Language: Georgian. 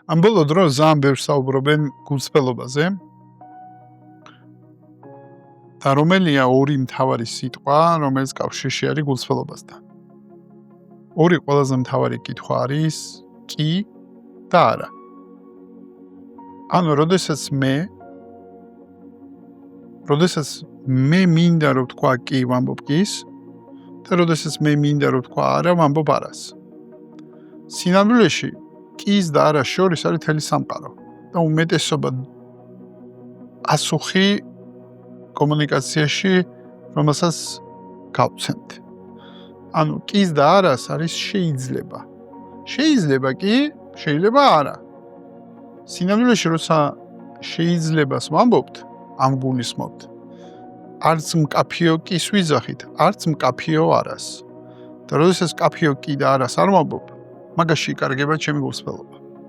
ამ ბოლო დროს ძალიან ბევრს საუბრობენ გულწრფელობაზე. და რომელია ორი მთავარი სიტყვა, რომელიც კავშირში არის გულწრფელობასთან. ორი ყველაზე მთავარი კითხვა არის კი და არა. ანუ, როდესაც მე მინდა რომ თქვა კი, ვამბობ კის, და როდესაც მე მინდა რომ თქვა არა, ვამბობ არას. სინამდვილეში კის და არას შორის არის მთელი სამყარო და უმეტესობა პასუხი კომუნიკაციაში, რომელსაც გავცემთ. ანუ კის და არას არის შეიძლება. შეიძლება კი, შეიძლება არა. სინამდვილეში როცა შეიძლებას ვამბობთ, ამ გულისხმობთ. არც მკაფიო კის ვიძახით, არც მკაფიო არას. და როდესაც მკაფიო კი და არას არ ვამბობ, მაგაში იკარგება ჩემი გულწრფელობა.